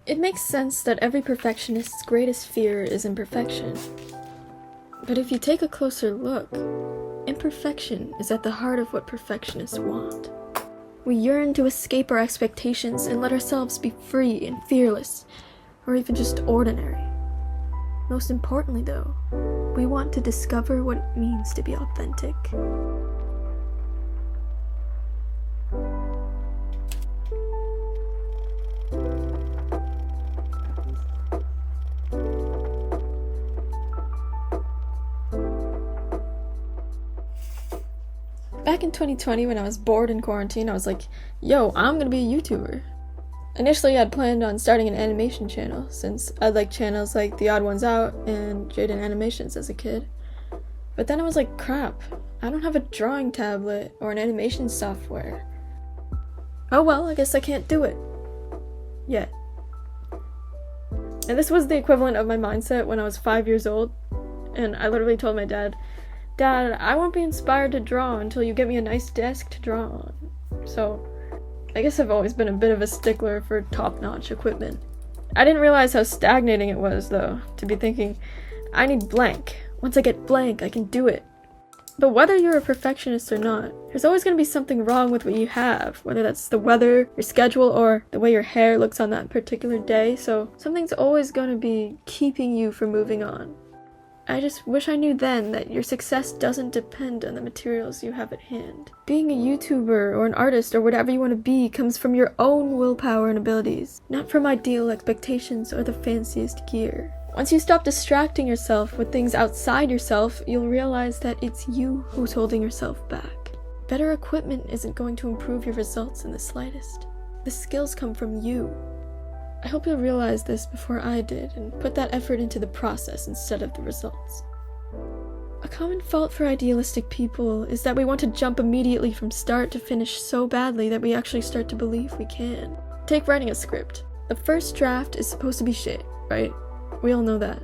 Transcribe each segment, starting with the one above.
It makes sense that every perfectionist's greatest fear is imperfection. But if you take a closer look, imperfection is at the heart of what perfectionists want. We yearn to escape our expectations and let ourselves be free and fearless, or even just ordinary. Most importantly, though, we want to discover what it means to be authentic. Back in 2020, when I was bored in quarantine, I was like, yo, I'm gonna be a YouTuber. Initially, I'd planned on starting an animation channel, since I liked channels like The Odd Ones Out and Jaden Animations as a kid. But then I was like, crap, I don't have a drawing tablet or an animation software. Oh well, I guess I can't do it. Yet. And this was the equivalent of my mindset when I was 5 years old, and I literally told my dad, Dad, I won't be inspired to draw until you get me a nice desk to draw on. So, I guess I've always been a bit of a stickler for top-notch equipment. I didn't realize how stagnating it was, though, to be thinking, I need blank. Once I get blank, I can do it. But whether you're a perfectionist or not, there's always going to be something wrong with what you have, whether that's the weather, your schedule, or the way your hair looks on that particular day, so something's always going to be keeping you from moving on. I just wish I knew then that your success doesn't depend on the materials you have at hand. Being a YouTuber or an artist or whatever you want to be comes from your own willpower and abilities, not from ideal expectations or the fanciest gear. Once you stop distracting yourself with things outside yourself, you'll realize that it's you who's holding yourself back. Better equipment isn't going to improve your results in the slightest. The skills come from you. I hope you'll realize this before I did and put that effort into the process instead of the results. A common fault for idealistic people is that we want to jump immediately from start to finish so badly that we actually start to believe we can. Take writing a script. The first draft is supposed to be shit, right? We all know that.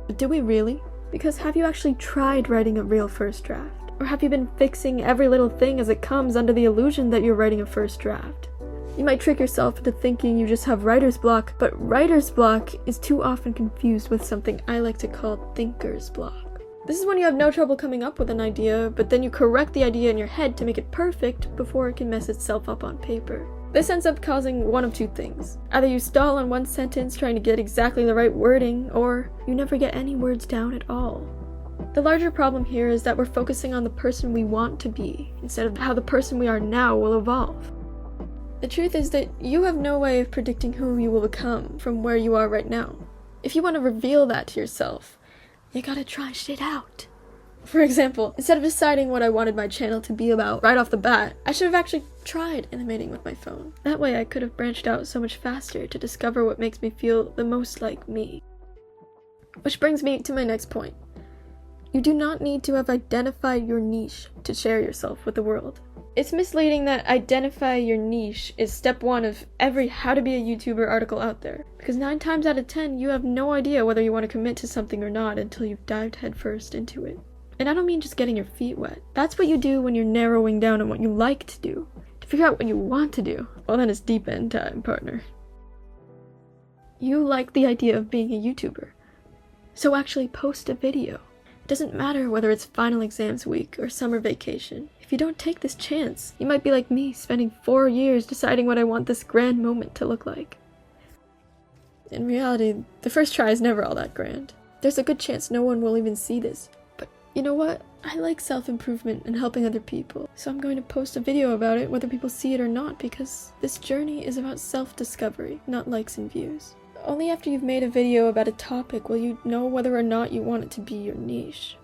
But do we really? Because have you actually tried writing a real first draft? Or have you been fixing every little thing as it comes under the illusion that you're writing a first draft? You might trick yourself into thinking you just have writer's block, but writer's block is too often confused with something I like to call thinker's block. This is when you have no trouble coming up with an idea, but then you correct the idea in your head to make it perfect before it can mess itself up on paper. This ends up causing one of two things. Either you stall on one sentence trying to get exactly the right wording, or you never get any words down at all. The larger problem here is that we're focusing on the person we want to be, instead of how the person we are now will evolve. The truth is that you have no way of predicting who you will become from where you are right now. If you want to reveal that to yourself, you gotta try shit out. For example, instead of deciding what I wanted my channel to be about right off the bat, I should have actually tried animating with my phone. That way I could have branched out so much faster to discover what makes me feel the most like me. Which brings me to my next point. You do not need to have identified your niche to share yourself with the world. It's misleading that identify your niche is step one of every how to be a YouTuber article out there, because 9 times out of 10 you have no idea whether you want to commit to something or not until you've dived headfirst into it. And I don't mean just getting your feet wet. That's what you do when you're narrowing down on what you like to do. To figure out what you want to do, well then it's deep end time, partner. You like the idea of being a YouTuber, so actually post a video. It doesn't matter whether it's final exams week or summer vacation. If you don't take this chance, you might be like me, spending 4 years deciding what I want this grand moment to look like. In reality, the first try is never all that grand. There's a good chance no one will even see this. But you know what? I like self-improvement and helping other people, so I'm going to post a video about it whether people see it or not, because this journey is about self-discovery, not likes and views. Only after you've made a video about a topic will you know whether or not you want it to be your niche.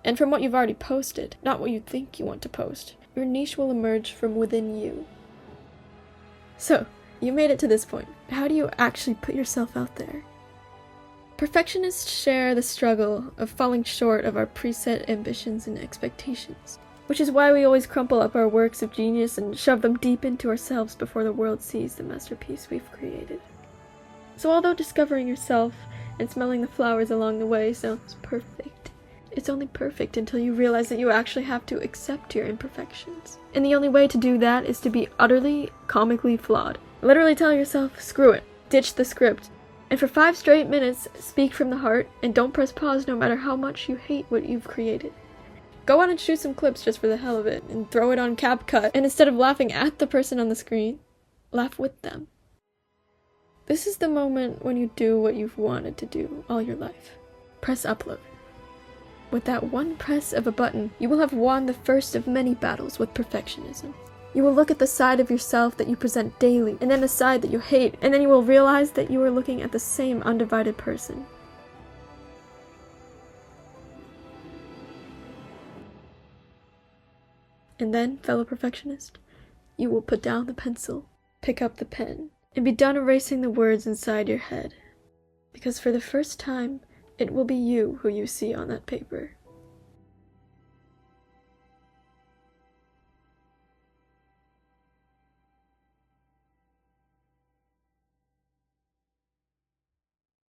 And from what you've already posted, not what you think you want to post, your niche will emerge from within you. So, you made it to this point. How do you actually put yourself out there? Perfectionists share the struggle of falling short of our preset ambitions and expectations, which is why we always crumple up our works of genius and shove them deep into ourselves before the world sees the masterpiece we've created. So although discovering yourself and smelling the flowers along the way sounds perfect, it's only perfect until you realize that you actually have to accept your imperfections. And the only way to do that is to be utterly, comically flawed. Literally tell yourself, screw it. Ditch the script. And for 5 straight minutes, speak from the heart, and don't press pause no matter how much you hate what you've created. Go on and shoot some clips just for the hell of it, and throw it on CapCut, and instead of laughing at the person on the screen, laugh with them. This is the moment when you do what you've wanted to do all your life. Press upload. With that one press of a button, you will have won the first of many battles with perfectionism. You will look at the side of yourself that you present daily, and then the side that you hate, and then you will realize that you are looking at the same undivided person. And then, fellow perfectionist, you will put down the pencil, pick up the pen, and be done erasing the words inside your head. Because for the first time, it will be you who you see on that paper.